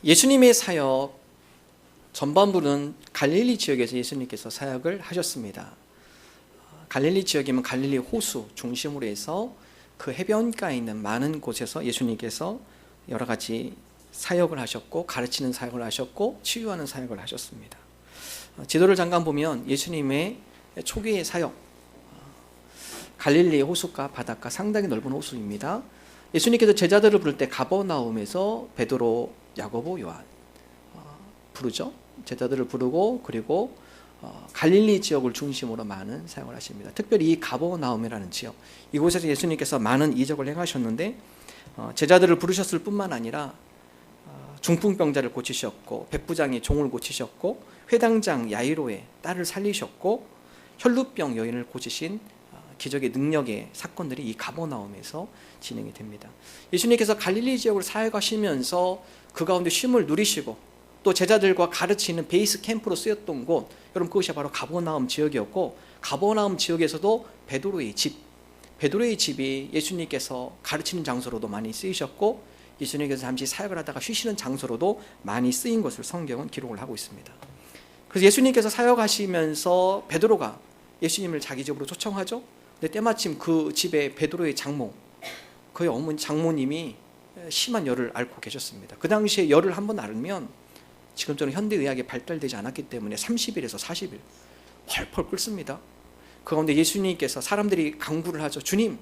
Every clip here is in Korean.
예수님의 사역 전반부는 갈릴리 지역에서 예수님께서 사역을 하셨습니다. 갈릴리 지역이면 갈릴리 호수 중심으로 해서 그 해변가에 있는 많은 곳에서 예수님께서 여러 가지 사역을 하셨고, 가르치는 사역을 하셨고, 치유하는 사역을 하셨습니다. 지도를 잠깐 보면 예수님의 초기의 사역, 갈릴리 호수가 바닷가 상당히 넓은 호수입니다. 예수님께서 제자들을 부를 때 가버나움에서 베드로, 야고보, 요한 부르죠. 제자들을 부르고, 그리고 갈릴리 지역을 중심으로 많은 사역을 하십니다. 특별히 이 가버나움이라는 지역, 이곳에서 예수님께서 많은 이적을 행하셨는데 제자들을 부르셨을 뿐만 아니라 중풍병자를 고치셨고, 백부장의 종을 고치셨고, 회당장 야이로의 딸을 살리셨고, 혈루병 여인을 고치신 기적의 능력의 사건들이 이 가버나움에서 진행이 됩니다. 예수님께서 갈릴리 지역을 사역하시면서 그 가운데 쉼을 누리시고 또 제자들과 가르치는 베이스 캠프로 쓰였던 곳, 여러분 그것이 바로 가버나움 지역이었고, 가버나움 지역에서도 베드로의 집이 예수님께서 가르치는 장소로도 많이 쓰이셨고, 예수님께서 잠시 사역을 하다가 쉬시는 장소로도 많이 쓰인 것을 성경은 기록을 하고 있습니다. 그래서 예수님께서 사역하시면서 베드로가 예수님을 자기 집으로 초청하죠. 근데 때마침 그 집에 베드로의 장모, 그의 어머니 장모님이 심한 열을 앓고 계셨습니다. 그 당시에 열을 한번 앓으면 지금처럼 현대의학이 발달되지 않았기 때문에 30일에서 40일 펄펄 끓습니다. 그 가운데 예수님께서, 사람들이 강구를 하죠. 주님,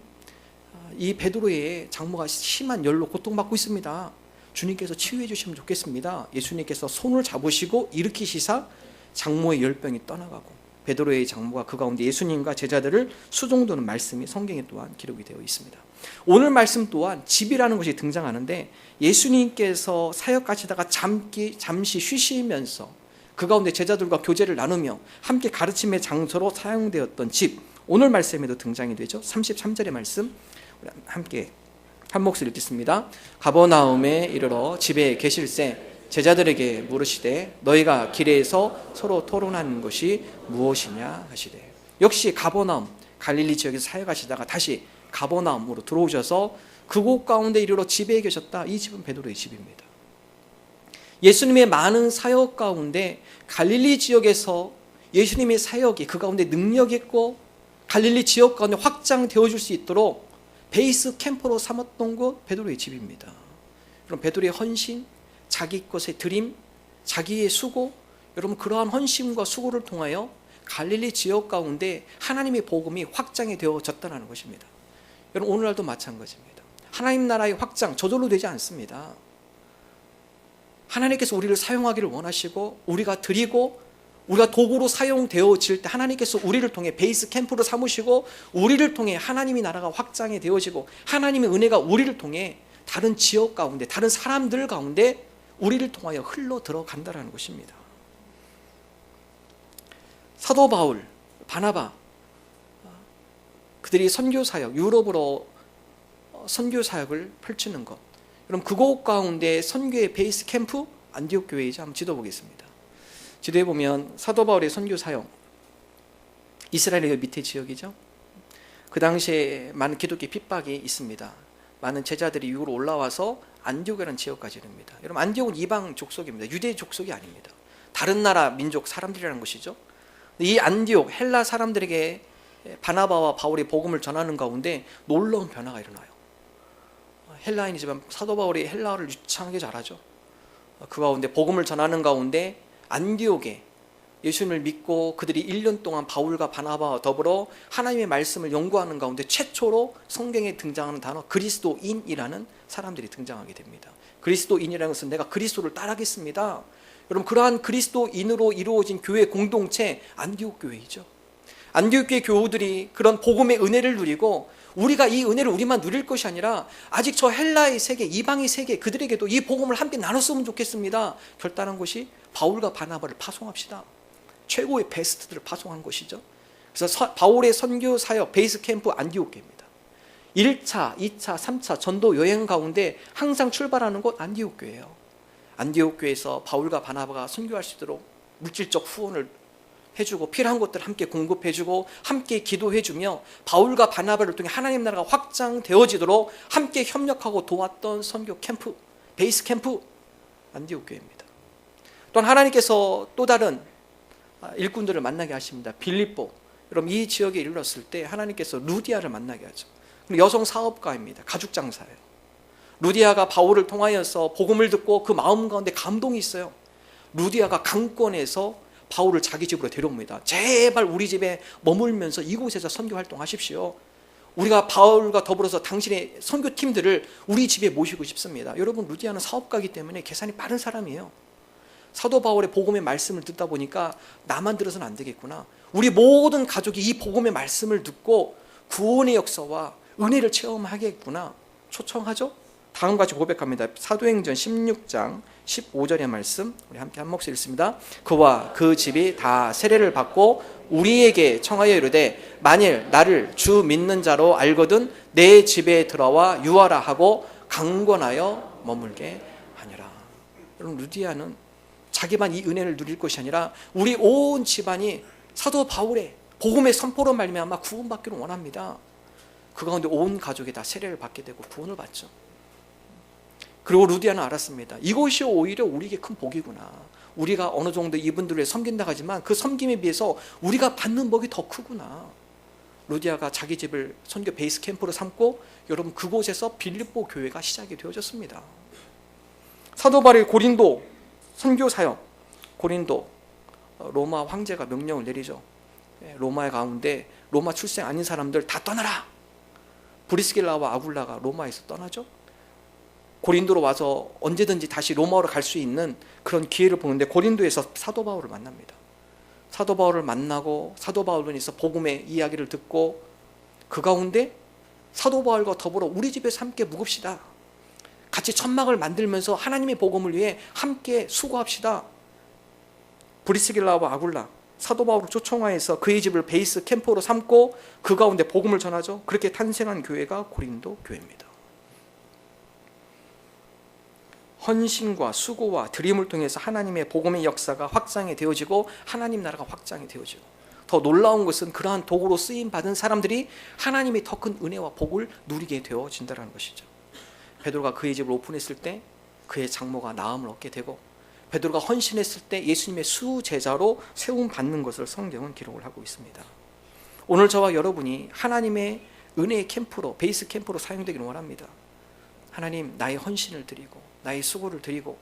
이 베드로의 장모가 심한 열로 고통받고 있습니다. 주님께서 치유해 주시면 좋겠습니다. 예수님께서 손을 잡으시고 일으키시사 장모의 열병이 떠나가고, 베드로의 장모가 그 가운데 예수님과 제자들을 수종도는 말씀이 성경에 또한 기록이 되어 있습니다. 오늘 말씀 또한 집이라는 것이 등장하는데, 예수님께서 사역하시다가 잠시 쉬시면서 그 가운데 제자들과 교제를 나누며 함께 가르침의 장소로 사용되었던 집, 오늘 말씀에도 등장이 되죠. 33절의 말씀 함께 한 목소리 읽겠습니다. 가버나움에 이르러 집에 계실새 제자들에게 물으시되 너희가 길에서 서로 토론하는 것이 무엇이냐 하시되, 역시 가버나움, 갈릴리 지역에서 사역하시다가 다시 가버나움으로 들어오셔서 그곳 가운데 이르러 집에 계셨다. 이 집은 베드로의 집입니다. 예수님의 많은 사역 가운데 갈릴리 지역에서 예수님의 사역이 그 가운데 능력 있고 갈릴리 지역 가운데 확장되어 줄 수 있도록 베이스 캠프로 삼았던 곳, 베드로의 집입니다. 그럼 베드로의 헌신, 자기 것의 드림, 자기의 수고, 여러분 그러한 헌신과 수고를 통하여 갈릴리 지역 가운데 하나님의 복음이 확장이 되어졌다는 것입니다. 여러분 오늘날도 마찬가지입니다. 하나님 나라의 확장 저절로 되지 않습니다. 하나님께서 우리를 사용하기를 원하시고, 우리가 드리고 우리가 도구로 사용되어질 때 하나님께서 우리를 통해 베이스 캠프로 삼으시고, 우리를 통해 하나님의 나라가 확장이 되어지고, 하나님의 은혜가 우리를 통해 다른 지역 가운데, 다른 사람들 가운데 우리를 통하여 흘러 들어간다는 것입니다. 사도 바울, 바나바, 그들이 선교사역, 유럽으로 선교사역을 펼치는 것, 여러분 그곳 가운데 선교의 베이스 캠프 안디옥 교회이자 한번 지도 보겠습니다. 지도에 보면 사도 바울의 선교사역, 이스라엘의 밑에 지역이죠. 그 당시에 많은 기독교 핍박이 있습니다. 많은 제자들이 유로 올라와서 안디옥이라는 지역까지 이릅니다. 여러분 안디옥은 이방 족속입니다. 유대 족속이 아닙니다. 다른 나라 민족 사람들이라는 것이죠. 이 안디옥 헬라 사람들에게 바나바와 바울이 복음을 전하는 가운데 놀라운 변화가 일어나요. 헬라인이지만 사도 바울이 헬라어를 유창하게 잘하죠. 그 가운데 복음을 전하는 가운데 안디옥에 예수님을 믿고 그들이 1년 동안 바울과 바나바와 더불어 하나님의 말씀을 연구하는 가운데 최초로 성경에 등장하는 단어 그리스도인이라는 사람들이 등장하게 됩니다. 그리스도인이라는 것은 내가 그리스도를 따르겠습니다. 여러분 그러한 그리스도인으로 이루어진 교회 공동체 안디옥 교회이죠. 안디옥 교회 교우들이 그런 복음의 은혜를 누리고, 우리가 이 은혜를 우리만 누릴 것이 아니라 아직 저 헬라의 세계, 이방의 세계, 그들에게도 이 복음을 함께 나눴으면 좋겠습니다. 결단한 것이 바울과 바나바를 파송합시다. 최고의 베스트들을 파송한 것이죠. 그래서 바울의 선교 사역 베이스 캠프 안디옥 교회입니다. 1차, 2차, 3차 전도 여행 가운데 항상 출발하는 곳 안디옥 교회예요. 안디옥 교회에서 바울과 바나바가 선교할 수 있도록 물질적 후원을 해주고, 필요한 것들 함께 공급해주고, 함께 기도해주며 바울과 바나바를 통해 하나님 나라가 확장되어지도록 함께 협력하고 도왔던 선교 캠프, 베이스 캠프 안디옥 교회입니다. 또한 하나님께서 또 다른 일꾼들을 만나게 하십니다. 빌립보, 여러분 이 지역에 이르렀을 때 하나님께서 루디아를 만나게 하죠. 여성 사업가입니다. 가죽 장사예요. 루디아가 바울을 통하여서 복음을 듣고 그 마음 가운데 감동이 있어요. 루디아가 강권에서 바울을 자기 집으로 데려옵니다. 제발 우리 집에 머물면서 이곳에서 선교 활동하십시오. 우리가 바울과 더불어서 당신의 선교팀들을 우리 집에 모시고 싶습니다. 여러분, 루디아는 사업가이기 때문에 계산이 빠른 사람이에요. 사도 바울의 복음의 말씀을 듣다 보니까 나만 들어서는 안 되겠구나. 우리 모든 가족이 이 복음의 말씀을 듣고 구원의 역사와 은혜를 체험하겠구나. 초청하죠? 다음 같이 고백합니다. 사도행전 16장 15절의 말씀 우리 함께 한 목소리 읽습니다. 그와 그 집이 다 세례를 받고 우리에게 청하여 이르되 만일 나를 주 믿는 자로 알거든 내 집에 들어와 유하라 하고 강권하여 머물게 하니라. 여러분, 루디아는 자기만 이 은혜를 누릴 것이 아니라 우리 온 집안이 사도 바울의 복음의 선포로 말미암아 구원받기를 원합니다. 그 가운데 온 가족이 다 세례를 받게 되고 구원을 받죠. 그리고 루디아는 알았습니다. 이것이 오히려 우리에게 큰 복이구나. 우리가 어느 정도 이분들을 섬긴다 하지만 그 섬김에 비해서 우리가 받는 복이 더 크구나. 루디아가 자기 집을 선교 베이스 캠프로 삼고 여러분 그곳에서 빌립보 교회가 시작이 되어졌습니다. 사도 바울의 고린도 선교 사역, 고린도 로마 황제가 명령을 내리죠. 로마의 가운데 로마 출생 아닌 사람들 다 떠나라. 브리스길라와 아굴라가 로마에서 떠나죠. 고린도로 와서 언제든지 다시 로마로 갈 수 있는 그런 기회를 보는데 고린도에서 사도 바울을 만납니다. 사도 바울을 만나고 사도 바울은에서 복음의 이야기를 듣고 그 가운데 사도 바울과 더불어 우리 집에서 함께 묵읍시다. 같이 천막을 만들면서 하나님의 복음을 위해 함께 수고합시다. 브리스길라와 아굴라 사도 바울을 초청하여서 그의 집을 베이스 캠프로 삼고 그 가운데 복음을 전하죠. 그렇게 탄생한 교회가 고린도 교회입니다. 헌신과 수고와 드림을 통해서 하나님의 복음의 역사가 확장이 되어지고 하나님 나라가 확장이 되어지고 더 놀라운 것은 그러한 도구로 쓰임 받은 사람들이 하나님의 더 큰 은혜와 복을 누리게 되어진다는 것이죠. 베드로가 그의 집을 오픈했을 때 그의 장모가 나음을 얻게 되고 베드로가 헌신했을 때 예수님의 수제자로 세움 받는 것을 성경은 기록을 하고 있습니다. 오늘 저와 여러분이 하나님의 은혜의 캠프로 베이스 캠프로 사용되기를 원합니다. 하나님, 나의 헌신을 드리고 나의 수고를 드리고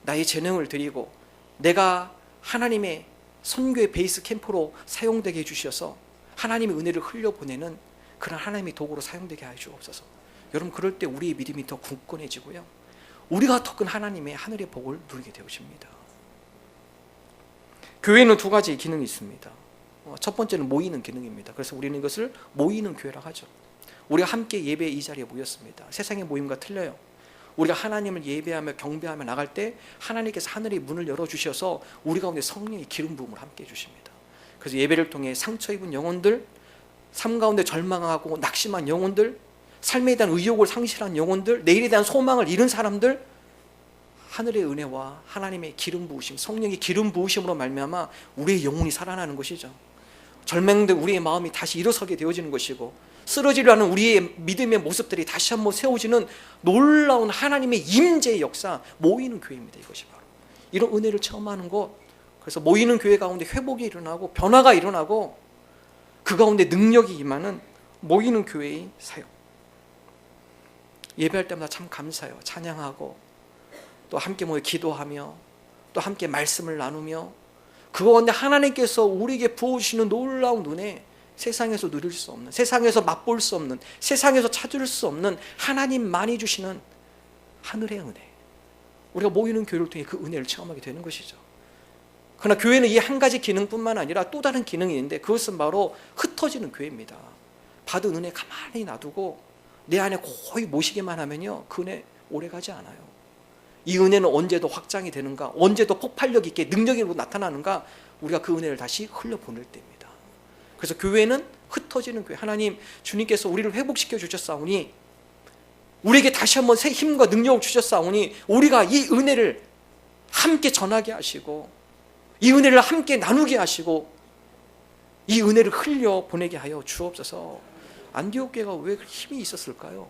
나의 재능을 드리고 내가 하나님의 선교의 베이스 캠프로 사용되게 해주셔서 하나님의 은혜를 흘려보내는 그런 하나님의 도구로 사용되게 하여 주옵소서. 여러분, 그럴 때 우리의 믿음이 더 굳건해지고요, 우리가 더 큰 하나님의 하늘의 복을 누리게 되어집니다. 교회는 두 가지 기능이 있습니다. 첫 번째는 모이는 기능입니다. 그래서 우리는 이것을 모이는 교회라고 하죠. 우리가 함께 예배 이 자리에 모였습니다. 세상의 모임과 틀려요. 우리가 하나님을 예배하며 경배하며 나갈 때 하나님께서 하늘의 문을 열어주셔서 우리 가운데 성령의 기름 부음을 함께 해주십니다. 그래서 예배를 통해 상처 입은 영혼들, 삶 가운데 절망하고 낙심한 영혼들, 삶에 대한 의욕을 상실한 영혼들, 내일에 대한 소망을 잃은 사람들, 하늘의 은혜와 하나님의 기름 부으심, 성령의 기름 부으심으로 말미암아 우리의 영혼이 살아나는 것이죠. 절망된 우리의 마음이 다시 일어서게 되어지는 것이고, 쓰러지려 하는 우리의 믿음의 모습들이 다시 한번 세워지는 놀라운 하나님의 임재의 역사, 모이는 교회입니다. 이것이 바로 이런 은혜를 체험하는 것. 그래서 모이는 교회 가운데 회복이 일어나고 변화가 일어나고 그 가운데 능력이 임하는 모이는 교회의 사역. 예배할 때마다 참 감사해요. 찬양하고 또 함께 모여 기도하며 또 함께 말씀을 나누며 그 가운데 하나님께서 우리에게 부어주시는 놀라운 은혜, 세상에서 누릴 수 없는, 세상에서 맛볼 수 없는, 세상에서 찾을 수 없는 하나님만이 주시는 하늘의 은혜, 우리가 모이는 교회를 통해 그 은혜를 체험하게 되는 것이죠. 그러나 교회는 이 한 가지 기능뿐만 아니라 또 다른 기능이 있는데 그것은 바로 흩어지는 교회입니다. 받은 은혜 가만히 놔두고 내 안에 거의 모시기만 하면요, 그 은혜 오래가지 않아요. 이 은혜는 언제 더 확장이 되는가, 언제 더 폭발력 있게 능력으로 나타나는가, 우리가 그 은혜를 다시 흘려보낼 때입니다. 그래서 교회는 흩어지는 교회. 하나님, 주님께서 우리를 회복시켜 주셨사오니, 우리에게 다시 한번 새 힘과 능력을 주셨사오니 우리가 이 은혜를 함께 전하게 하시고 이 은혜를 함께 나누게 하시고 이 은혜를 흘려보내게 하여 주옵소서. 안디옥 교회가 왜 힘이 있었을까요?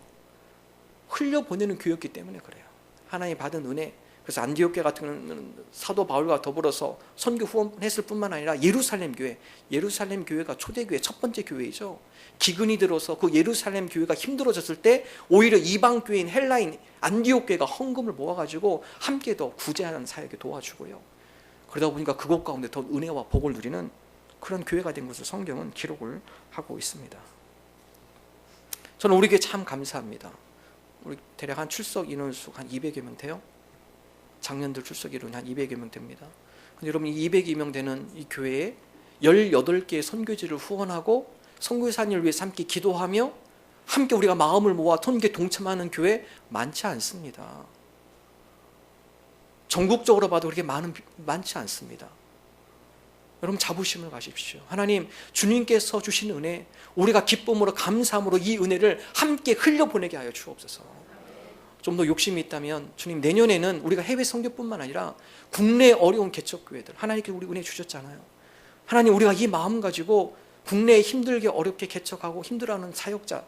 흘려보내는 교회였기 때문에 그래요. 하나님 받은 은혜, 그래서 안디옥 교회 같은 경우는 사도 바울과 더불어서 선교 후원했을 뿐만 아니라 예루살렘 교회가 초대교회 첫 번째 교회이죠. 기근이 들어서 그 예루살렘 교회가 힘들어졌을 때 오히려 이방 교회인 헬라인 안디옥 교회가 헌금을 모아가지고 함께 더 구제하는 사역에 도와주고요. 그러다 보니까 그곳 가운데 더 은혜와 복을 누리는 그런 교회가 된 것을 성경은 기록을 하고 있습니다. 저는 우리 교회 참 감사합니다. 우리 대략 한 출석 인원수 한 200여 명 돼요. 작년들 출석 인원이 한 200여 명 됩니다. 근데 여러분, 200여 명 되는 이 교회에 18개의 선교지를 후원하고 선교사님을 위해서 함께 기도하며 함께 우리가 마음을 모아 선교에 동참하는 교회 많지 않습니다. 전국적으로 봐도 그렇게 많지 않습니다. 여러분, 자부심을 가십시오. 하나님, 주님께서 주신 은혜, 우리가 기쁨으로 감사함으로 이 은혜를 함께 흘려보내게 하여 주옵소서. 좀 더 욕심이 있다면 주님, 내년에는 우리가 해외 선교뿐만 아니라 국내 어려운 개척교회들, 하나님께서 우리 은혜 주셨잖아요. 하나님, 우리가 이 마음 가지고 국내에 힘들게 어렵게 개척하고 힘들어하는 사역자,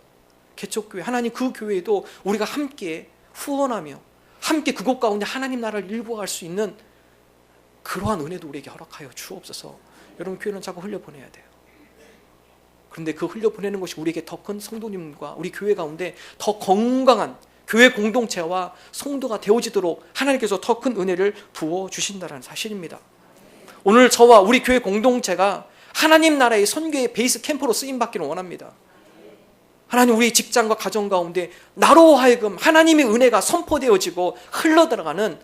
개척교회, 하나님 그 교회에도 우리가 함께 후원하며 함께 그곳 가운데 하나님 나라를 일구할 수 있는 그러한 은혜도 우리에게 허락하여 주옵소서. 여러분, 교회는 자꾸 흘려보내야 돼요. 그런데 그 흘려보내는 것이 우리에게 더 큰 성도님과 우리 교회 가운데 더 건강한 교회 공동체와 성도가 되어지도록 하나님께서 더 큰 은혜를 부어주신다는 사실입니다. 오늘 저와 우리 교회 공동체가 하나님 나라의 선교의 베이스 캠프로 쓰임받기를 원합니다. 하나님, 우리 직장과 가정 가운데 나로 하여금 하나님의 은혜가 선포되어지고 흘러들어가는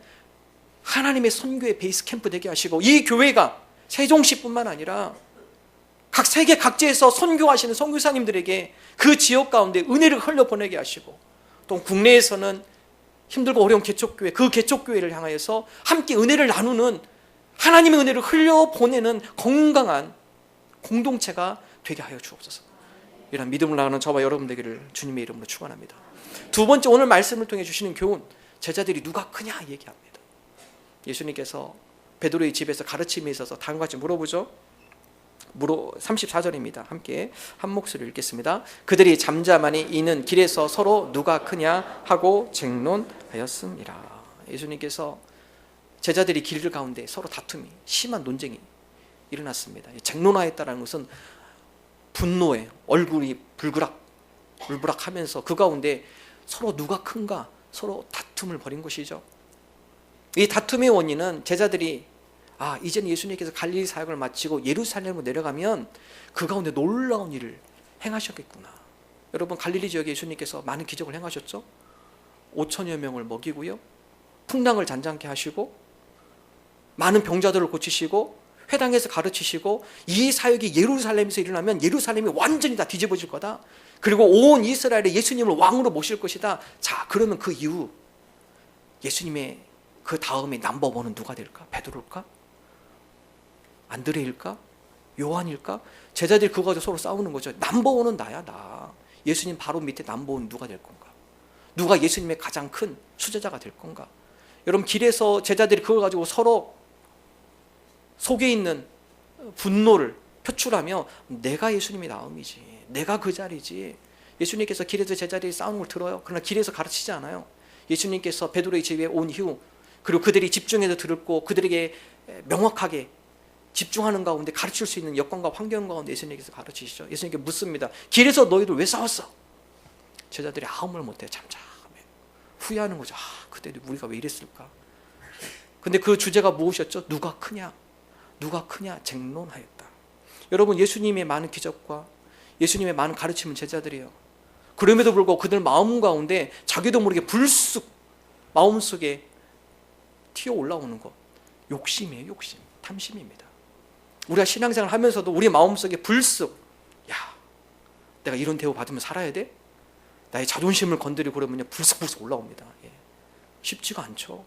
하나님의 선교의 베이스 캠프 되게 하시고, 이 교회가 세종시뿐만 아니라 각 세계 각지에서 선교하시는 선교사님들에게 그 지역 가운데 은혜를 흘려보내게 하시고, 또 국내에서는 힘들고 어려운 개척교회, 그 개척교회를 향하여서 함께 은혜를 나누는 하나님의 은혜를 흘려보내는 건강한 공동체가 되게 하여 주옵소서. 이런 믿음을 나가는 저와 여러분 되기를 주님의 이름으로 축원합니다. 두 번째, 오늘 말씀을 통해 주시는 교훈, 제자들이 누가 크냐 얘기합니다. 예수님께서 베드로의 집에서 가르침에 있어서 다음과 같이 물어보죠. 34절입니다. 함께 한 목소리로 읽겠습니다. 그들이 잠잠하니 이는 길에서 서로 누가 크냐 하고 쟁론하였습니다. 예수님께서 제자들이 길 가운데 서로 다툼이, 심한 논쟁이 일어났습니다. 쟁론하였다는 것은 분노에 얼굴이 불그락하면서 그 가운데 서로 누가 큰가 서로 다툼을 벌인 것이죠. 이 다툼의 원인은 제자들이 이제는 예수님께서 갈릴리 사역을 마치고 예루살렘으로 내려가면 그 가운데 놀라운 일을 행하셨겠구나. 여러분, 갈릴리 지역에 예수님께서 많은 기적을 행하셨죠. 5천여 명을 먹이고요, 풍랑을 잔잔케 하시고 많은 병자들을 고치시고 회당에서 가르치시고, 이 사역이 예루살렘에서 일어나면 예루살렘이 완전히 다 뒤집어질 거다. 그리고 온 이스라엘에 예수님을 왕으로 모실 것이다. 자, 그러면 그 이후 예수님의 그 다음에 넘버원은 누가 될까? 베드로일까? 안드레일까? 요한일까? 제자들이 그거 가지고 서로 싸우는 거죠. 넘버원은 나야, 나. 예수님 바로 밑에 넘버원 누가 될 건가? 누가 예수님의 가장 큰 수제자가 될 건가? 여러분, 길에서 제자들이 그걸 가지고 서로 속에 있는 분노를 표출하며 내가 예수님의 나음이지, 내가 그 자리지. 예수님께서 길에서 제자들이 싸우는 걸 들어요. 그러나 길에서 가르치지 않아요. 예수님께서 베드로의 집에 온 이후, 그리고 그들이 집중해서 들었고 그들에게 명확하게 집중하는 가운데 가르칠 수 있는 여건과 환경 가운데 예수님께서 가르치시죠. 예수님께 묻습니다. 길에서 너희들 왜 싸웠어? 제자들이 아무 말 못해요. 잠잠해. 후회하는 거죠. 그때 우리가 왜 이랬을까? 근데 그 주제가 무엇이었죠? 누가 크냐? 누가 크냐? 쟁론하였다. 여러분, 예수님의 많은 기적과 예수님의 많은 가르침은 제자들이에요. 그럼에도 불구하고 그들 마음 가운데 자기도 모르게 불쑥 마음속에 튀어 올라오는 것, 욕심이에요. 욕심, 탐심입니다. 우리가 신앙생활 하면서도 우리 마음속에 불쑥, 내가 이런 대우 받으면 살아야 돼? 나의 자존심을 건드리고 그러면 불쑥불쑥 올라옵니다. 쉽지가 않죠.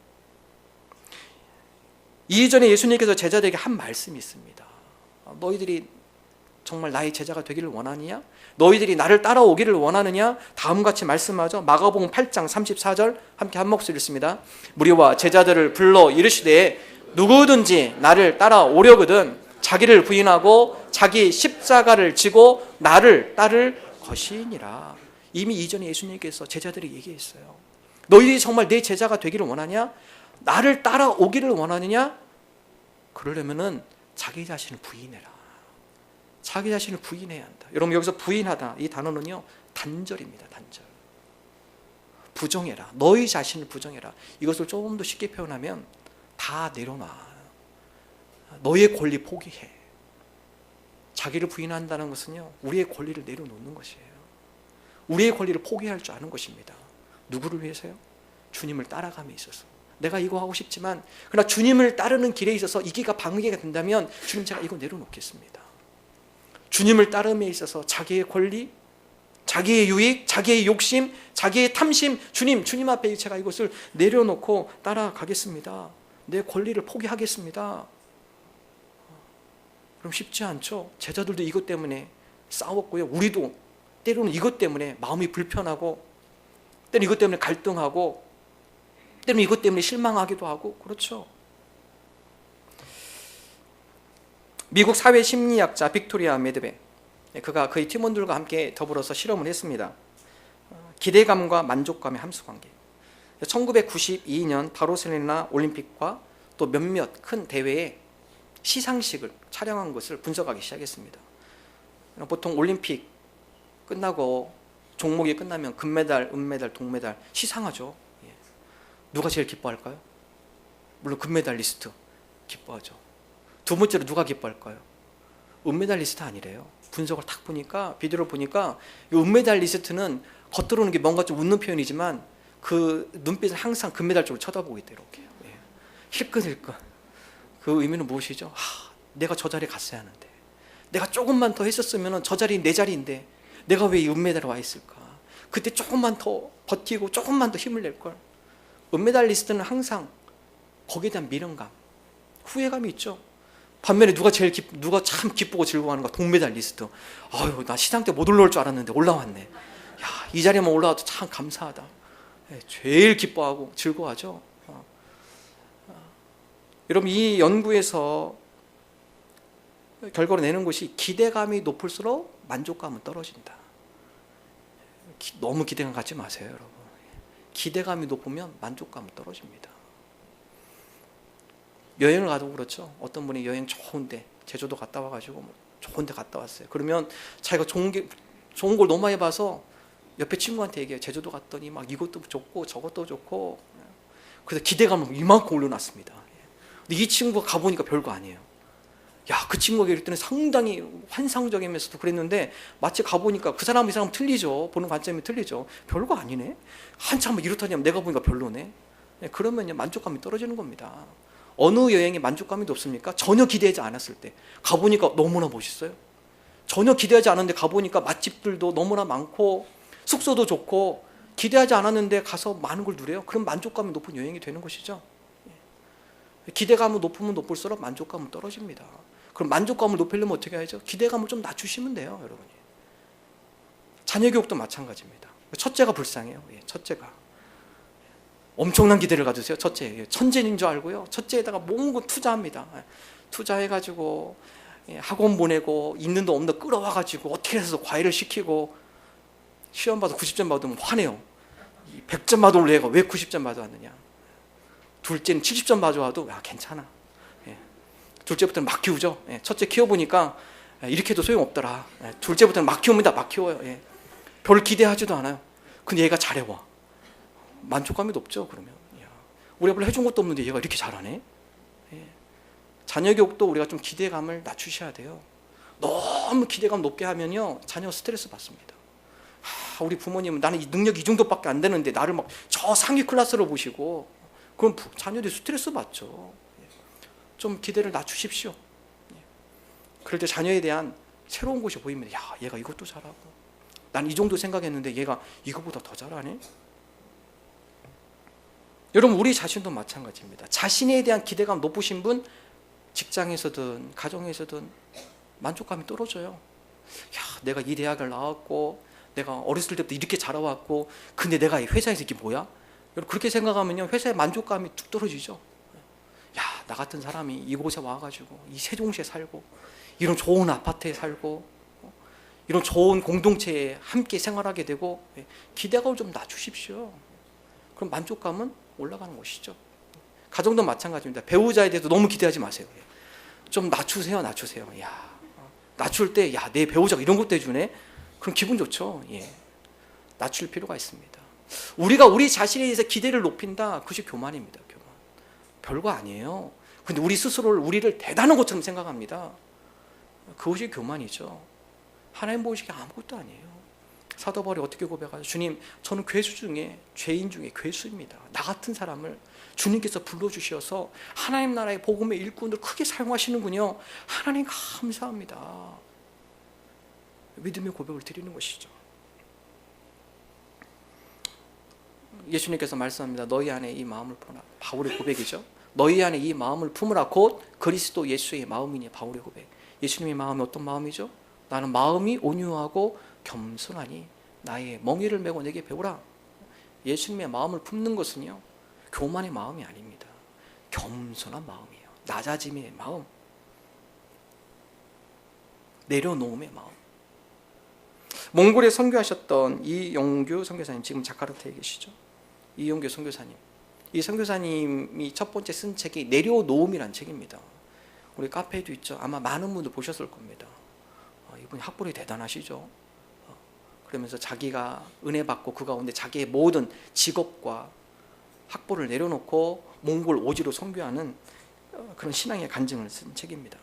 이전에 예수님께서 제자들에게 한 말씀이 있습니다. 너희들이 정말 나의 제자가 되기를 원하느냐? 너희들이 나를 따라오기를 원하느냐? 다음같이 말씀하죠. 마가복음 8장 34절 함께 한 목소리 읽습니다. 무리와 제자들을 불러 이르시되 누구든지 나를 따라오려거든 자기를 부인하고 자기 십자가를 지고 나를 따를 것이니라. 이미 이전에 예수님께서 제자들이 얘기했어요. 너희들이 정말 내 제자가 되기를 원하냐? 나를 따라오기를 원하느냐? 그러려면은 자기 자신을 부인해라. 자기 자신을 부인해야 한다. 여러분, 여기서 부인하다, 이 단어는요, 단절입니다. 단절. 부정해라. 너희 자신을 부정해라. 이것을 조금 더 쉽게 표현하면 다 내려놔. 너의 권리 포기해. 자기를 부인한다는 것은요, 우리의 권리를 내려놓는 것이에요. 우리의 권리를 포기할 줄 아는 것입니다. 누구를 위해서요? 주님을 따라감에 있어서. 내가 이거 하고 싶지만 그러나 주님을 따르는 길에 있어서 이기가 방해가 된다면 주님, 제가 이거 내려놓겠습니다. 주님을 따름에 있어서 자기의 권리, 자기의 유익, 자기의 욕심, 자기의 탐심, 주님 앞에 제가 이것을 내려놓고 따라가겠습니다. 내 권리를 포기하겠습니다. 그럼 쉽지 않죠. 제자들도 이것 때문에 싸웠고요. 우리도 때로는 이것 때문에 마음이 불편하고, 때로는 이것 때문에 갈등하고, 때로는 이것 때문에 실망하기도 하고, 그렇죠. 미국 사회 심리학자 빅토리아 매드베, 그가 그의 팀원들과 함께 더불어서 실험을 했습니다. 기대감과 만족감의 함수관계. 1992년 바르셀로나 올림픽과 또 몇몇 큰 대회의 시상식을 촬영한 것을 분석하기 시작했습니다. 보통 올림픽 끝나고 종목이 끝나면 금메달, 은메달, 동메달 시상하죠. 누가 제일 기뻐할까요? 물론 금메달리스트 기뻐하죠. 두 번째로 누가 기뻐할까요? 은메달리스트 아니래요. 분석을 딱 보니까, 비디오를 보니까 이 은메달리스트는 겉으로는 게 뭔가 좀 웃는 표현이지만 그 눈빛은 항상 금메달 쪽으로 쳐다보고 있대요. 이렇게 힐끈힐끈. 그 의미는 무엇이죠? 내가 저 자리에 갔어야 하는데, 내가 조금만 더 했었으면 저 자리는 내 자리인데 내가 왜 이 은메달에 와 있을까? 그때 조금만 더 버티고 조금만 더 힘을 낼걸. 은메달리스트는 항상 거기에 대한 미련감, 후회감이 있죠. 반면에 누가 참 기쁘고 즐거워하는가? 동메달리스트. 아유, 나 시상 때 못 올라올 줄 알았는데 올라왔네. 야, 이 자리에만 올라와도 참 감사하다. 제일 기뻐하고 즐거워하죠. 여러분, 이 연구에서 결과로 내는 것이 기대감이 높을수록 만족감은 떨어진다. 너무 기대감 갖지 마세요, 여러분. 기대감이 높으면 만족감은 떨어집니다. 여행을 가도 그렇죠. 어떤 분이 여행 좋은데, 제주도 갔다 와가지고 좋은데 갔다 왔어요. 그러면 자기가 좋은 걸 너무 많이 봐서 옆에 친구한테 얘기해요. 제주도 갔더니 막 이것도 좋고 저것도 좋고. 그래서 기대감을 이만큼 올려놨습니다. 근데 이 친구가 가보니까 별거 아니에요. 야, 그 친구가 얘기했더니 상당히 환상적이면서도 그랬는데, 마치 가보니까 그 사람 이 사람 틀리죠. 보는 관점이 틀리죠. 별거 아니네. 한참 이렇다니 하면 내가 보니까 별로네. 그러면 만족감이 떨어지는 겁니다. 어느 여행에 만족감이 높습니까? 전혀 기대하지 않았을 때 가보니까 너무나 멋있어요. 전혀 기대하지 않았는데 가보니까 맛집들도 너무나 많고 숙소도 좋고, 기대하지 않았는데 가서 많은 걸 누려요. 그럼 만족감이 높은 여행이 되는 것이죠. 기대감은 높으면 높을수록 만족감은 떨어집니다. 그럼 만족감을 높이려면 어떻게 해야죠? 기대감을 좀 낮추시면 돼요, 여러분이. 자녀 교육도 마찬가지입니다. 첫째가 불쌍해요. 첫째가 엄청난 기대를 가지세요. 첫째, 천재인 줄 알고요. 첫째에다가 모든 거 투자합니다. 투자해가지고 학원 보내고 있는 도 없는 도 끌어와가지고 어떻게 해서 과외를 시키고, 시험 봐도 90점 받으면 화내요. 100점 받아올 애가 왜 90점 받아왔느냐. 둘째는 70점 받아와도 야, 괜찮아. 둘째부터는 막 키우죠. 첫째 키워보니까 이렇게 해도 소용없더라. 둘째부터는 막 키웁니다. 막 키워요. 별 기대하지도 않아요. 근데 얘가 잘해와. 만족감이 높죠. 그러면 우리가 별로 해준 것도 없는데 얘가 이렇게 잘하네. 자녀 교육도 우리가 좀 기대감을 낮추셔야 돼요. 너무 기대감 높게 하면요, 자녀 스트레스 받습니다. 우리 부모님은 나는 이 능력이 이 정도밖에 안 되는데 나를 막 저 상위 클래스로 보시고, 그럼 자녀들이 스트레스 받죠. 좀 기대를 낮추십시오. 그럴 때 자녀에 대한 새로운 것이 보이면, 야, 얘가 이것도 잘하고 난 이 정도 생각했는데 얘가 이거보다 더 잘하네. 여러분, 우리 자신도 마찬가지입니다. 자신에 대한 기대감 높으신 분, 직장에서든 가정에서든 만족감이 떨어져요. 야, 내가 이 대학을 나왔고 내가 어렸을 때부터 이렇게 자라왔고, 근데 내가 이 회사에서 이게 뭐야? 여러분, 그렇게 생각하면요, 회사의 만족감이 뚝 떨어지죠. 야, 나 같은 사람이 이곳에 와가지고 이 세종시에 살고 이런 좋은 아파트에 살고 이런 좋은 공동체에 함께 생활하게 되고, 기대감을 좀 낮추십시오. 그럼 만족감은 올라가는 것이죠. 가정도 마찬가지입니다. 배우자에 대해서 너무 기대하지 마세요. 좀 낮추세요. 야, 낮출 때, 야, 내 배우자가 이런 것도 해주네? 그럼 기분 좋죠. 예. 낮출 필요가 있습니다. 우리가 우리 자신에 대해서 기대를 높인다. 그것이 교만입니다. 교만. 별거 아니에요. 근데 우리 스스로를, 우리를 대단한 것처럼 생각합니다. 그것이 교만이죠. 하나님 보시기에 아무것도 아니에요. 사도 바울이 어떻게 고백하죠? 주님, 저는 괴수 중에, 죄인 중에 괴수입니다. 나 같은 사람을 주님께서 불러주셔서 하나님 나라의 복음의 일꾼을 크게 사용하시는군요. 하나님 감사합니다. 믿음의 고백을 드리는 것이죠. 예수님께서 말씀합니다. 너희 안에 이 마음을 품으라. 바울의 고백이죠. 너희 안에 이 마음을 품으라. 곧 그리스도 예수의 마음이니. 바울의 고백. 예수님의 마음이 어떤 마음이죠? 나는 마음이 온유하고 겸손하니 나의 멍에를 메고 내게 배우라. 예수님의 마음을 품는 것은요, 교만의 마음이 아닙니다. 겸손한 마음이에요. 낮아짐의 마음, 내려놓음의 마음. 몽골에 선교하셨던 이용규 선교사님, 지금 자카르타에 계시죠. 이용규 선교사님, 이 선교사님이 첫 번째 쓴 책이 내려놓음이란 책입니다. 우리 카페에도 있죠. 아마 많은 분들 보셨을 겁니다. 이분이 학벌이 대단하시죠. 그러면서 자기가 은혜 받고 그 가운데 자기의 모든 직업과 학벌을 내려놓고 몽골 오지로 선교하는 그런 신앙의 간증을 쓴 책입니다.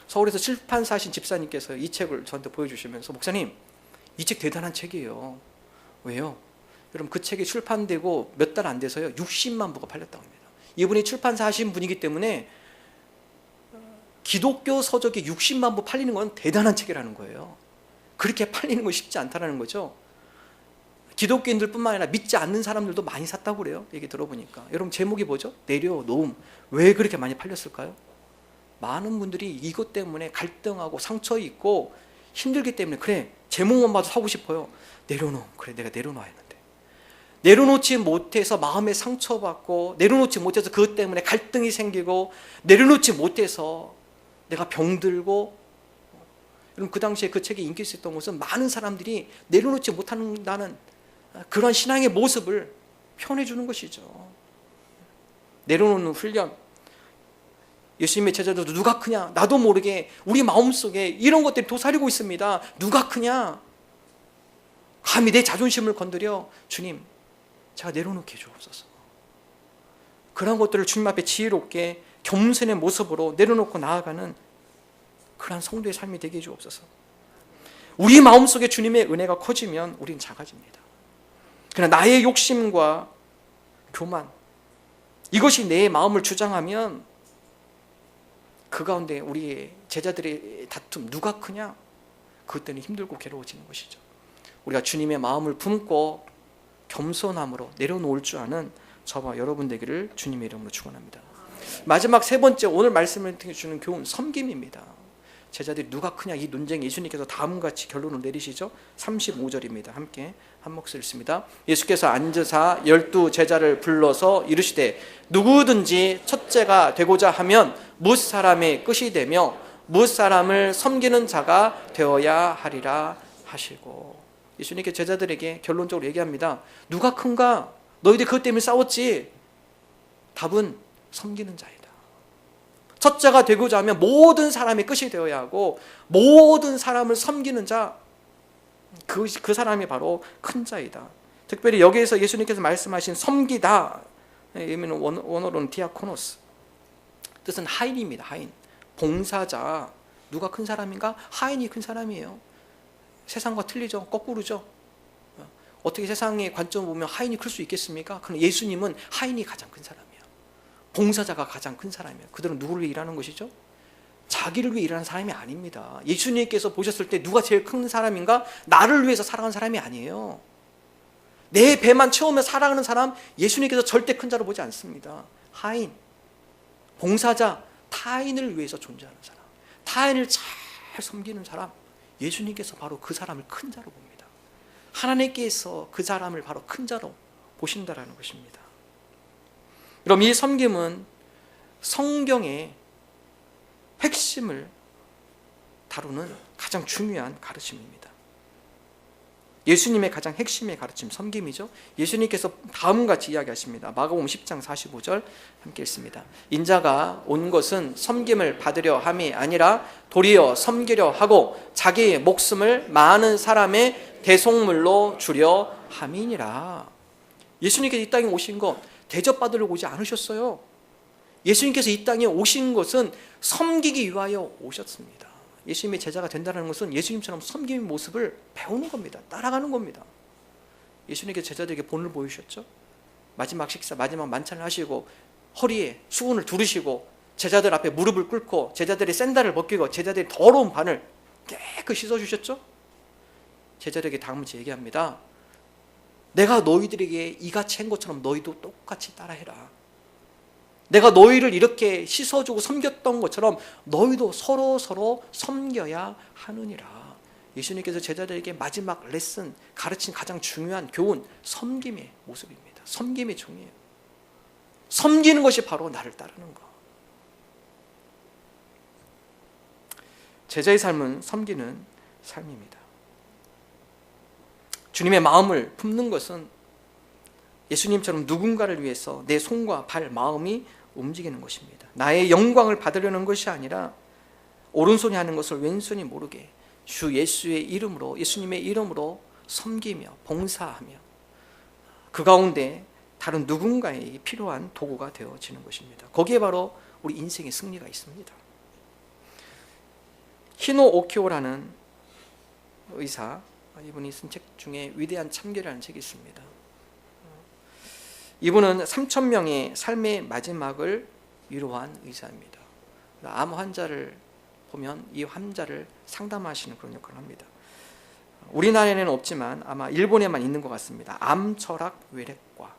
서울에서 출판사하신 집사님께서 이 책을 저한테 보여주시면서, 목사님, 이 책 대단한 책이에요. 왜요? 여러분, 그 책이 출판되고 몇 달 안 돼서요 60만 부가 팔렸다고 합니다. 이분이 출판사 하신 분이기 때문에 기독교 서적이 60만 부 팔리는 건 대단한 책이라는 거예요. 그렇게 팔리는 건 쉽지 않다는 거죠. 기독교인들 뿐만 아니라 믿지 않는 사람들도 많이 샀다고 그래요. 얘기 들어보니까. 여러분, 제목이 뭐죠? 내려놓음. 왜 그렇게 많이 팔렸을까요? 많은 분들이 이것 때문에 갈등하고 상처 있고 힘들기 때문에, 그래, 제목만 봐도 사고 싶어요. 내려놓음. 그래, 내가 내려놔야 하는데. 내려놓지 못해서 마음에 상처받고, 내려놓지 못해서 그것 때문에 갈등이 생기고, 내려놓지 못해서 내가 병들고. 여러분, 그 당시에 그 책이 인기 있었던 것은 많은 사람들이 내려놓지 못한다는 그런 신앙의 모습을 표현해 주는 것이죠. 내려놓는 훈련. 예수님의 제자들도 누가 크냐? 나도 모르게 우리 마음속에 이런 것들이 도사리고 있습니다. 누가 크냐? 감히 내 자존심을 건드려. 주님, 제가 내려놓게 해주옵소서. 그런 것들을 주님 앞에 지혜롭게 겸손의 모습으로 내려놓고 나아가는 그러한 성도의 삶이 되게 해주옵소서. 우리 마음속에 주님의 은혜가 커지면 우리는 작아집니다. 그러나 나의 욕심과 교만, 이것이 내 마음을 주장하면 그 가운데 우리의 제자들의 다툼, 누가 크냐? 그것 때문에 힘들고 괴로워지는 것이죠. 우리가 주님의 마음을 품고 겸손함으로 내려놓을 줄 아는 저와 여러분 되기를 주님의 이름으로 축원합니다. 마지막 세 번째, 오늘 말씀을 통해 주는 교훈, 섬김입니다. 제자들이 누가 크냐, 이 논쟁에 예수님께서 다음같이 결론을 내리시죠. 35절입니다. 함께 한 목소리 읽습니다. 예수께서 앉으사 12 제자를 불러서 이르시되, 누구든지 첫째가 되고자 하면 무사람의 끝이 되며 무사람을 섬기는 자가 되어야 하리라 하시고, 예수님께 제자들에게 결론적으로 얘기합니다. 누가 큰가? 너희들 그것 때문에 싸웠지? 답은 섬기는 자이다. 첫째가 되고자 하면 모든 사람의 끝이 되어야 하고, 모든 사람을 섬기는 자, 그 사람이 바로 큰 자이다. 특별히 여기에서 예수님께서 말씀하신 섬기다, 원어로는 디아코노스, 뜻은 하인입니다. 하인, 봉사자. 누가 큰 사람인가? 하인이 큰 사람이에요. 세상과 틀리죠. 거꾸로죠. 어떻게 세상의 관점을 보면 하인이 클 수 있겠습니까? 그럼 예수님은 하인이 가장 큰 사람이에요. 봉사자가 가장 큰 사람이에요. 그들은 누구를 위해 일하는 것이죠? 자기를 위해 일하는 사람이 아닙니다. 예수님께서 보셨을 때 누가 제일 큰 사람인가? 나를 위해서 살아가는 사람이 아니에요. 내 배만 채우며 살아가는 사람, 예수님께서 절대 큰 자로 보지 않습니다. 하인, 봉사자, 타인을 위해서 존재하는 사람, 타인을 잘 섬기는 사람, 예수님께서 바로 그 사람을 큰 자로 봅니다. 하나님께서 그 사람을 바로 큰 자로 보신다라는 것입니다. 그럼 이 섬김은 성경의 핵심을 다루는 가장 중요한 가르침입니다. 예수님의 가장 핵심의 가르침, 섬김이죠. 예수님께서 다음같이 이야기하십니다. 마가복음 10장 45절 함께 읽습니다. 인자가 온 것은 섬김을 받으려 함이 아니라 도리어 섬기려 하고 자기의 목숨을 많은 사람의 대속물로 주려 함이니라. 예수님께서 이 땅에 오신 것 대접받으려고 오지 않으셨어요. 예수님께서 이 땅에 오신 것은 섬기기 위하여 오셨습니다. 예수님의 제자가 된다는 것은 예수님처럼 섬김의 모습을 배우는 겁니다. 따라가는 겁니다. 예수님께서 제자들에게 본을 보이셨죠. 마지막 식사, 마지막 만찬을 하시고 허리에 수건을 두르시고 제자들 앞에 무릎을 꿇고 제자들의 샌들을 벗기고 제자들의 더러운 발을 깨끗이 씻어주셨죠. 제자들에게 다음같이 얘기합니다. 내가 너희들에게 이같이 한 것처럼 너희도 똑같이 따라해라. 내가 너희를 이렇게 씻어주고 섬겼던 것처럼 너희도 서로 섬겨야 하느니라. 예수님께서 제자들에게 마지막 레슨, 가르친 가장 중요한 교훈, 섬김의 모습입니다. 섬김이 중요해요. 섬기는 것이 바로 나를 따르는 것. 제자의 삶은 섬기는 삶입니다. 주님의 마음을 품는 것은 예수님처럼 누군가를 위해서 내 손과 발, 마음이 움직이는 것입니다. 나의 영광을 받으려는 것이 아니라 오른손이 하는 것을 왼손이 모르게 주 예수의 이름으로, 예수님의 이름으로 섬기며 봉사하며 그 가운데 다른 누군가에게 필요한 도구가 되어지는 것입니다. 거기에 바로 우리 인생의 승리가 있습니다. 히노 오키오라는 의사, 이분이 쓴 책 중에 위대한 참결이라는 책이 있습니다. 이분은 3,000명의 삶의 마지막을 위로한 의사입니다. 암 환자를 보면 이 환자를 상담하시는 그런 역할을 합니다. 우리나라에는 없지만 아마 일본에만 있는 것 같습니다. 암철학 외래과.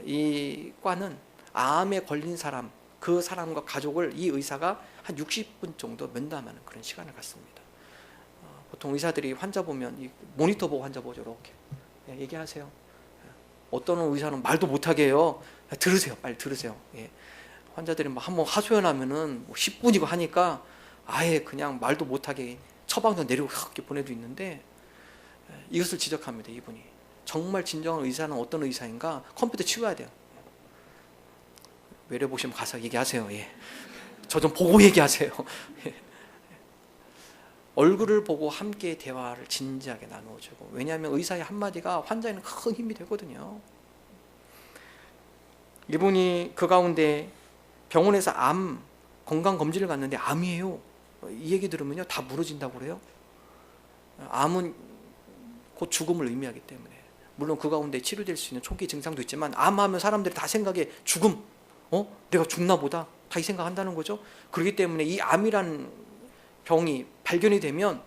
이 과는 암에 걸린 사람, 그 사람과 가족을 이 의사가 한 60분 정도 면담하는 그런 시간을 갖습니다. 보통 의사들이 환자 보면 이 모니터 보고 환자 보죠. 이렇게 얘기하세요. 어떤 의사는 말도 못하게 해요. 들으세요, 빨리 들으세요. 예. 환자들이 한번 하소연하면은 10분이고 하니까 아예 그냥 말도 못하게 처방전 내리고 이렇게 보내도 있는데, 이것을 지적합니다. 이분이 정말 진정한 의사는 어떤 의사인가? 컴퓨터 치워야 돼요. 외래 보시면 가서 얘기하세요. 예. 저 좀 보고 얘기하세요. 예. 얼굴을 보고 함께 대화를 진지하게 나누어주고, 왜냐하면 의사의 한마디가 환자에는 큰 힘이 되거든요. 이분이 그 가운데 병원에서 암 건강검진을 갔는데 암이에요. 이 얘기 들으면요 다 무너진다고 그래요. 암은 곧 죽음을 의미하기 때문에, 물론 그 가운데 치료될 수 있는 초기 증상도 있지만 암하면 사람들이 다 생각에 죽음, 내가 죽나 보다, 다 이 생각한다는 거죠. 그렇기 때문에 이 암이라는 병이 발견이 되면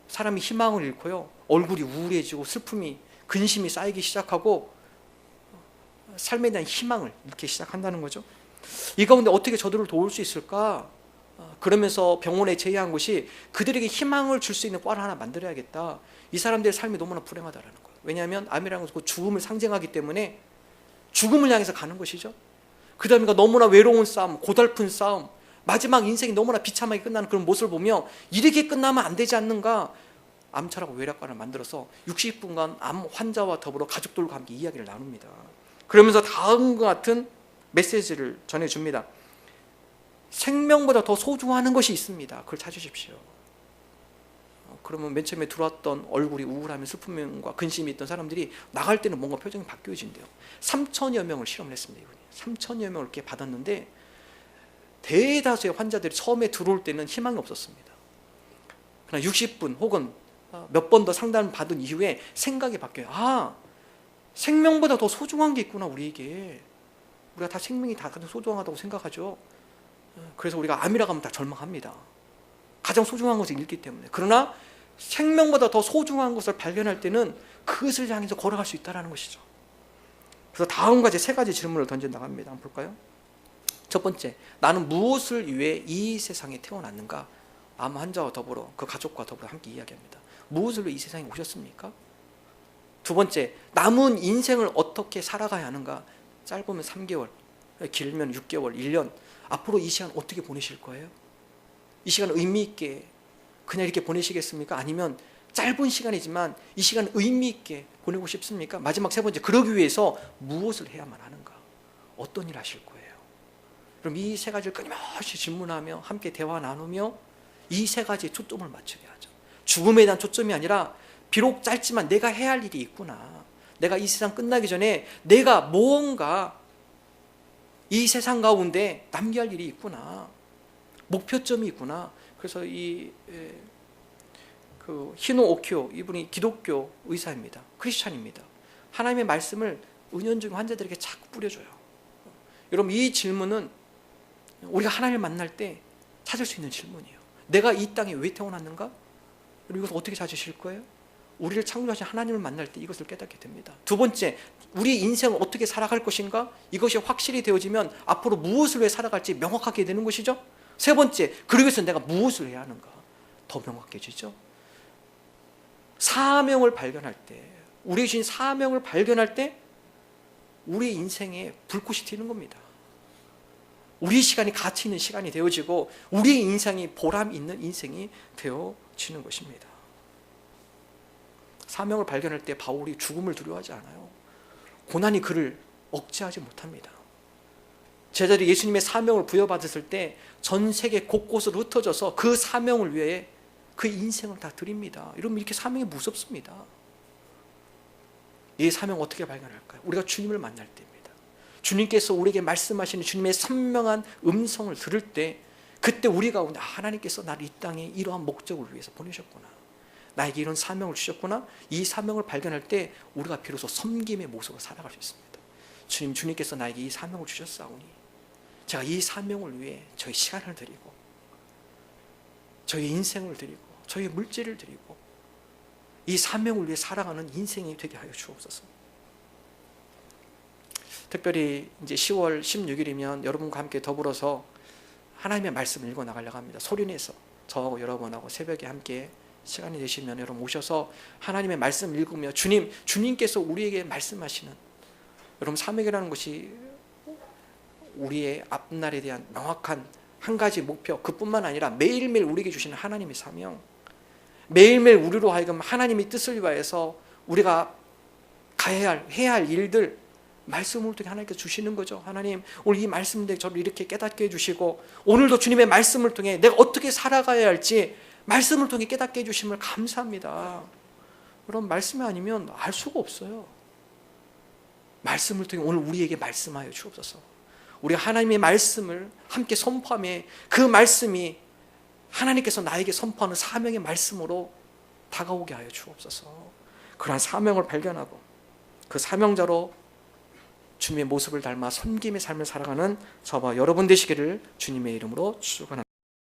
사람이 희망을 잃고요, 얼굴이 우울해지고 슬픔이, 근심이 쌓이기 시작하고 삶에 대한 희망을 잃기 시작한다는 거죠. 이 가운데 어떻게 저들을 도울 수 있을까? 그러면서 병원에 제의한 것이 그들에게 희망을 줄 수 있는 과를 하나 만들어야겠다. 이 사람들의 삶이 너무나 불행하다는 거예요. 왜냐하면 암이라는 것은 죽음을 상징하기 때문에 죽음을 향해서 가는 것이죠. 그 다음에 너무나 외로운 싸움, 고달픈 싸움, 마지막 인생이 너무나 비참하게 끝나는 그런 모습을 보며 이렇게 끝나면 안 되지 않는가? 암철학 외래과를 만들어서 60분간 암 환자와 더불어 가족들과 함께 이야기를 나눕니다. 그러면서 다음과 같은 메시지를 전해줍니다. 생명보다 더 소중한 것이 있습니다. 그걸 찾으십시오. 그러면 맨 처음에 들어왔던 얼굴이 우울하며 슬픔과 근심이 있던 사람들이 나갈 때는 뭔가 표정이 바뀌어진대요. 3,000여 명을 실험을 했습니다. 3,000여 명을 이렇게 받았는데 대다수의 환자들이 처음에 들어올 때는 희망이 없었습니다. 그러나 60분 혹은 몇 번 더 상담을 받은 이후에 생각이 바뀌어요. 생명보다 더 소중한 게 있구나. 우리에게, 우리가 다 생명이 다 소중하다고 생각하죠. 그래서 우리가 암이라고 하면 다 절망합니다. 가장 소중한 것을 잃기 때문에. 그러나 생명보다 더 소중한 것을 발견할 때는 그것을 향해서 걸어갈 수 있다는 것이죠. 그래서 다음과 같이 3가지 질문을 던져 나갑니다. 한번 볼까요? 첫 번째, 나는 무엇을 위해 이 세상에 태어났는가? 암 환자와 더불어 그 가족과 더불어 함께 이야기합니다. 무엇을 위해 이 세상에 오셨습니까? 두 번째, 남은 인생을 어떻게 살아가야 하는가? 짧으면 3개월, 길면 6개월, 1년, 앞으로 이 시간 어떻게 보내실 거예요? 이 시간 의미 있게 그냥 이렇게 보내시겠습니까? 아니면 짧은 시간이지만 이 시간 의미 있게 보내고 싶습니까? 마지막 세 번째, 그러기 위해서 무엇을 해야만 하는가? 어떤 일 하실 거예요? 그럼 이 세 가지를 끊임없이 질문하며 함께 대화 나누며 이 세 가지에 초점을 맞추게 하죠. 죽음에 대한 초점이 아니라 비록 짧지만 내가 해야 할 일이 있구나. 내가 이 세상 끝나기 전에 내가 무언가 이 세상 가운데 남겨야 할 일이 있구나. 목표점이 있구나. 그래서 그 히노 오키오, 이분이 기독교 의사입니다. 크리스찬입니다. 하나님의 말씀을 은연중 환자들에게 자꾸 뿌려줘요. 여러분, 이 질문은 우리가 하나님을 만날 때 찾을 수 있는 질문이에요. 내가 이 땅에 왜 태어났는가? 그리고 이것을 어떻게 찾으실 거예요? 우리를 창조하신 하나님을 만날 때 이것을 깨닫게 됩니다. 두 번째, 우리 인생을 어떻게 살아갈 것인가? 이것이 확실히 되어지면 앞으로 무엇을 위해 살아갈지 명확하게 되는 것이죠. 세 번째, 그러기 위해서 내가 무엇을 해야 하는가? 더 명확해지죠. 사명을 발견할 때, 우리 주신 사명을 발견할 때 우리 인생에 불꽃이 튀는 겁니다. 우리 시간이 가치 있는 시간이 되어지고 우리 인생이 보람 있는 인생이 되어지는 것입니다. 사명을 발견할 때 바울이 죽음을 두려워하지 않아요. 고난이 그를 억제하지 못합니다. 제자들이 예수님의 사명을 부여받았을 때 전 세계 곳곳으로 흩어져서 그 사명을 위해 그 인생을 다 드립니다. 여러분, 이렇게 사명이 무섭습니다. 이 사명 어떻게 발견할까요? 우리가 주님을 만날 때입니다. 주님께서 우리에게 말씀하시는 주님의 선명한 음성을 들을 때, 그때 우리가 하나님께서 나를 이 땅에 이러한 목적을 위해서 보내셨구나, 나에게 이런 사명을 주셨구나, 이 사명을 발견할 때 우리가 비로소 섬김의 모습으로 살아갈 수 있습니다. 주님께서 나에게 이 사명을 주셨사오니 제가 이 사명을 위해 저의 시간을 드리고 저의 인생을 드리고 저의 물질을 드리고 이 사명을 위해 살아가는 인생이 되게 하여 주옵소서. 특별히 이제 10월 16일이면 여러분과 함께 더불어서 하나님의 말씀을 읽어 나가려고 합니다. 소리내서 저하고 여러분하고 새벽에 함께 시간이 되시면 여러분 오셔서 하나님의 말씀을 읽으며 주님께서 우리에게 말씀하시는, 여러분 사명이라는 것이 우리의 앞날에 대한 명확한 한 가지 목표, 그뿐만 아니라 매일매일 우리에게 주시는 하나님의 사명, 매일매일 우리로 하여금 하나님의 뜻을 위하여서 우리가 해야 할 일들 말씀을 통해 하나님께서 주시는 거죠. 하나님, 오늘 이 말씀 때문에 저를 이렇게 깨닫게 해주시고 오늘도 주님의 말씀을 통해 내가 어떻게 살아가야 할지 말씀을 통해 깨닫게 해주심을 감사합니다. 그런 말씀이 아니면 알 수가 없어요. 말씀을 통해 오늘 우리에게 말씀하여 주옵소서. 우리가 하나님의 말씀을 함께 선포하며 그 말씀이 하나님께서 나에게 선포하는 사명의 말씀으로 다가오게 하여 주옵소서. 그러한 사명을 발견하고 그 사명자로 주님의 모습을 닮아 섬김의 삶을 살아가는 저와 여러분 되시기를 주님의 이름으로 축원합니다.